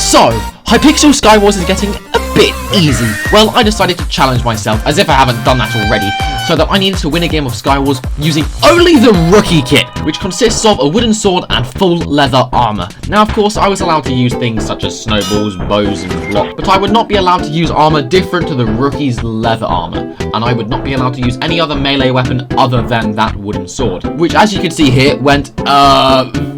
So, Hypixel Skywars is getting a bit easy. Well, I decided to challenge myself, as if I haven't done that already, so that I needed to win a game of Skywars using only the rookie kit, which consists of a wooden sword and full leather armor. Now, of course, I was allowed to use things such as snowballs, bows, and block, but I would not be allowed to use armor different to the rookie's leather armor, and I would not be allowed to use any other melee weapon other than that wooden sword, which, as you can see here, went,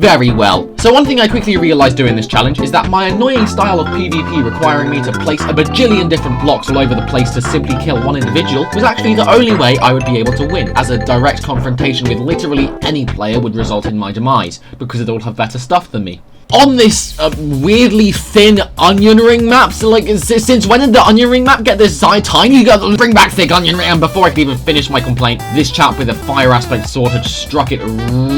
very well. So one thing I quickly realized doing this challenge is that my annoying style of PvP requiring me to place a bajillion different blocks all over the place to simply kill one individual was actually the only way I would be able to win, as a direct confrontation with literally any player would result in my demise, because they'd all have better stuff than me. On this weirdly thin onion ring map, so like, since when did the onion ring map get this tiny? You gotta bring back thick onion ring. And before I could even finish my complaint, this chap with a fire aspect sword had struck it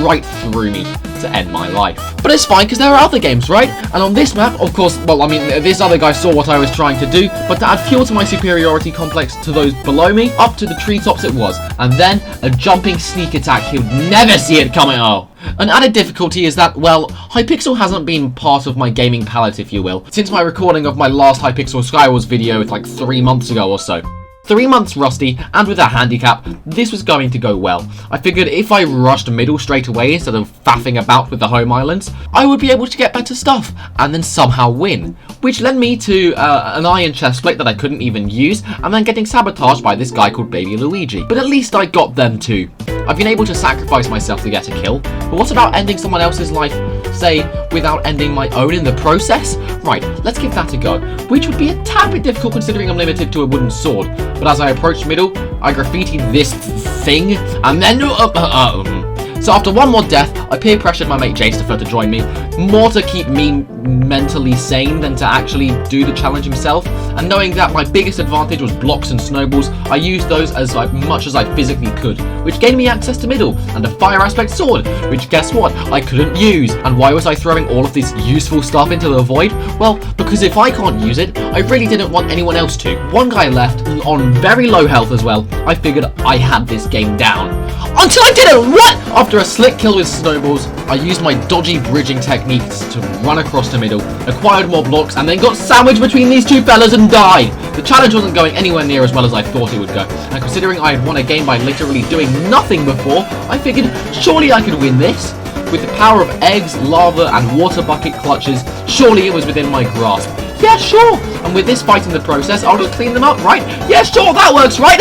right through me to end my life. But it's fine, because there are other games, right? And on this map, of course, well, I mean, this other guy saw what I was trying to do, but to add fuel to my superiority complex to those below me, up to the treetops it was, and then a jumping sneak attack, he'll never see it coming. Oh. An added difficulty is that, well, Hypixel hasn't been part of my gaming palette, if you will, since my recording of my last Hypixel Skywars video like 3 months ago or so. 3 months rusty, and with a handicap, this was going to go well. I figured if I rushed middle straight away instead of faffing about with the home islands, I would be able to get better stuff, and then somehow win. Which led me to an iron chestplate that I couldn't even use, and then getting sabotaged by this guy called Baby Luigi. But at least I got them too. I've been able to sacrifice myself to get a kill, but what about ending someone else's life, say, without ending my own in the process? Right, let's give that a go, which would be a tad bit difficult considering I'm limited to a wooden sword. But as I approached middle, I graffitied this thing, and then so after one more death, I peer pressured my mate JSTFer to join me, more to keep me mentally sane than to actually do the challenge himself, and knowing that my biggest advantage was blocks and snowballs, I used those as much as I physically could, which gained me access to middle, and a fire aspect sword, which guess what, I couldn't use. And why was I throwing all of this useful stuff into the void? Well, because if I can't use it, I really didn't want anyone else to. One guy left, on very low health as well. I figured I had this game down. Until I didn't! What? After a slick kill with snowballs, I used my dodgy bridging techniques to run across the middle, acquired more blocks, and then got sandwiched between these two fellas and died. The challenge wasn't going anywhere near as well as I thought it would go, and considering I had won a game by literally doing nothing before, I figured surely I could win this. With the power of eggs, lava, and water bucket clutches, surely it was within my grasp. Yeah, sure. And with this fight in the process, I'll just clean them up, right? Yeah, sure, that works, right?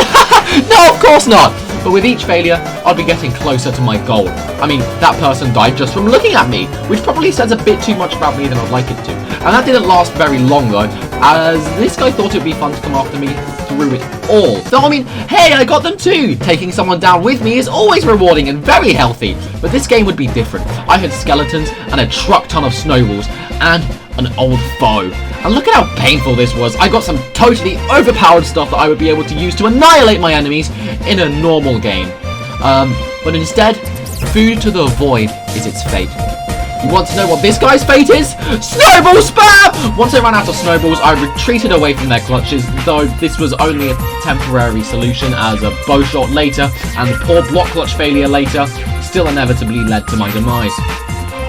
No, of course not. But with each failure, I'll be getting closer to my goal. I mean, that person died just from looking at me, which probably says a bit too much about me than I'd like it to. And that didn't last very long though, as this guy thought it'd be fun to come after me through it all. So I mean, hey, I got them too! Taking someone down with me is always rewarding and very healthy. But this game would be different. I had skeletons and a truck ton of snowballs and an old foe. And look at how painful this was. I got some totally overpowered stuff that I would be able to use to annihilate my enemies in a normal game. But instead, food to the void is its fate. You want to know what this guy's fate is? Snowball spam! Once I ran out of snowballs, I retreated away from their clutches, though this was only a temporary solution, as a bow shot later and the poor block clutch failure later still inevitably led to my demise.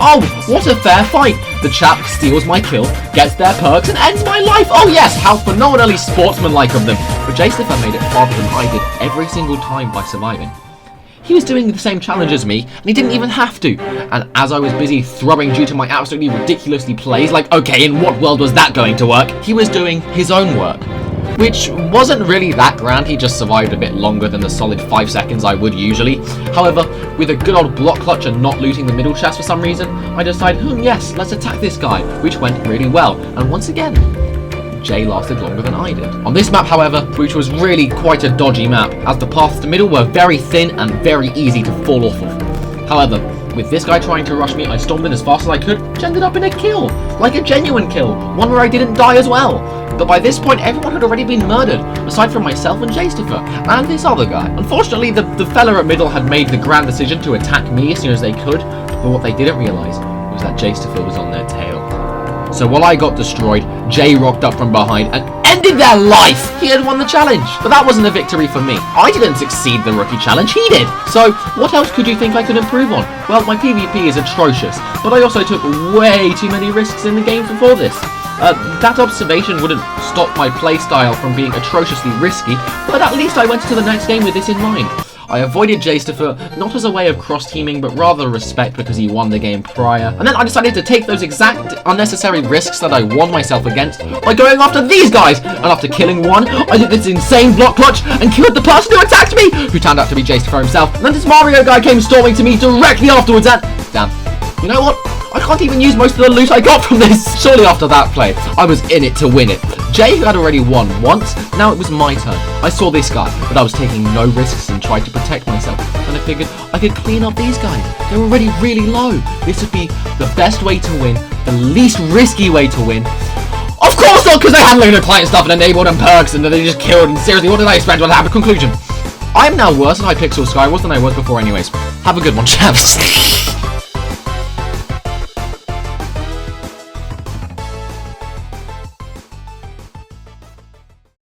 Oh, what a fair fight! The chap steals my kill, gets their perks, and ends my life! Oh yes, how phenomenally sportsmanlike of them! But JSTFer made it farther than I did every single time by surviving. He was doing the same challenge as me, and he didn't even have to. And as I was busy throwing due to my absolutely ridiculously plays, like, okay, in what world was that going to work? He was doing his own work. Which wasn't really that grand, he just survived a bit longer than the solid 5 seconds I would usually. However, with a good old block clutch and not looting the middle chest for some reason, I decided, yes, let's attack this guy, which went really well. And once again, Jay lasted longer than I did. On this map, however, which was really quite a dodgy map, as the paths to middle were very thin and very easy to fall off of. However, with this guy trying to rush me, I stormed in as fast as I could, which ended up in a kill. Like a genuine kill, one where I didn't die as well. But by this point, everyone had already been murdered, aside from myself and JSTFer, and this other guy. Unfortunately, the fella at middle had made the grand decision to attack me as soon as they could, but what they didn't realise was that JSTFer was on their tail. So while I got destroyed, Jay rocked up from behind and ended their life! He had won the challenge! But that wasn't a victory for me. I didn't succeed the rookie challenge, he did! So, what else could you think I could improve on? Well, my PvP is atrocious, but I also took way too many risks in the game before this. That observation wouldn't stop my playstyle from being atrociously risky, but at least I went into the next game with this in mind. I avoided Jaystifer not as a way of cross-teaming, but rather respect because he won the game prior. And then I decided to take those exact unnecessary risks that I warned myself against by going after these guys. And after killing one, I did this insane block clutch and killed the person who attacked me, who turned out to be Jaystifer himself. And then this Mario guy came storming to me directly afterwards and... Damn. You know what? I can't even use most of the loot I got from this. Surely after that play, I was in it to win it. Jay, who had already won once, now it was my turn. I saw this guy, but I was taking no risks and tried to protect myself. And I figured I could clean up these guys. They're already really low. This would be the best way to win, the least risky way to win. Of course not, because they had loads of client stuff and enabled and perks and then they just killed. And seriously, what did I expect? What happened? Conclusion. I am now worse at Hypixel Skywars than I was before anyways. Have a good one, chaps.